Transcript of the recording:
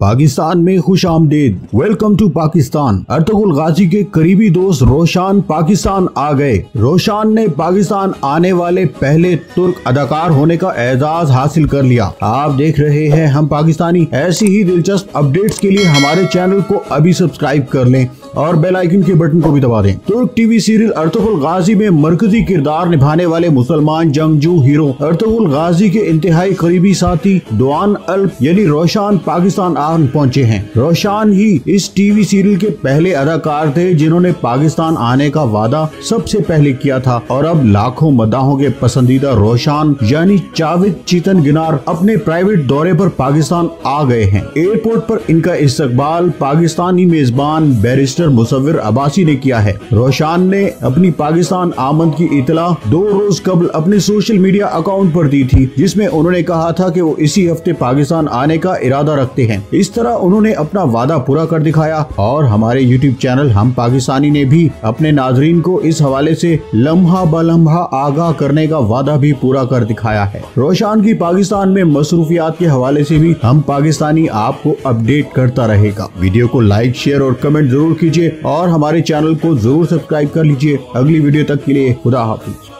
पाकिस्तान में खुश आमदीद। Welcome to Pakistan. Ertugrul Ghazi के करीबी दोस्त रोशान पाकिस्तान आ गए। रोशान ने पाकिस्तान आने वाले पहले तुर्क अदाकार होने का एजाज हासिल कर लिया। आप देख रहे हैं हम पाकिस्तानी। ऐसी ही दिलचस्प अपडेट्स के लिए हमारे चैनल को अभी सब्सक्राइब कर लें और बेल आइकन के बटन को भी दबा दें। तुर्क टीवी सीरियल अर्तुगरुल गाजी में मरकजी किरदार निभाने वाले मुसलमान जंगजू हीरो अर्तुगरुल गाजी के इंतहाई करीबी साथी दोआन अल्प यानी रोशान पाकिस्तान आ पहुंचे हैं। रोशान ही इस टीवी सीरियल के पहले अदाकार थे जिन्होंने पाकिस्तान आने का वादा सबसे पहले किया था और अब लाखों मदाहों के पसंदीदा रोशान यानी जावेद चीतन गिनार अपने प्राइवेट दौरे पर पाकिस्तान आ गए हैं। एयरपोर्ट पर इनका इस्तकबाल पाकिस्तानी मेजबान बैरिस्टर मुसव्विर अब्बासी ने किया है। रोशान ने अपनी पाकिस्तान आमद की इतला 2 रोज कबल अपने सोशल मीडिया अकाउंट पर दी थी, जिसमें उन्होंने कहा था कि वो इसी हफ्ते पाकिस्तान आने का इरादा रखते हैं। इस तरह उन्होंने अपना वादा पूरा कर दिखाया और हमारे यूट्यूब चैनल हम पाकिस्तानी ने भी अपने नाजरीन को इस हवाले से लम्हा ब लम्हा आगाह करने का वादा भी पूरा कर दिखाया है। रोशान की पाकिस्तान में मसरूफियात के हवाले से भी हम पाकिस्तानी आपको अपडेट करता रहेगा। वीडियो को लाइक, शेयर और कमेंट जरूर कीजिए और हमारे चैनल को जरूर सब्सक्राइब कर लीजिए। अगली वीडियो तक के लिए खुदा हाफिज।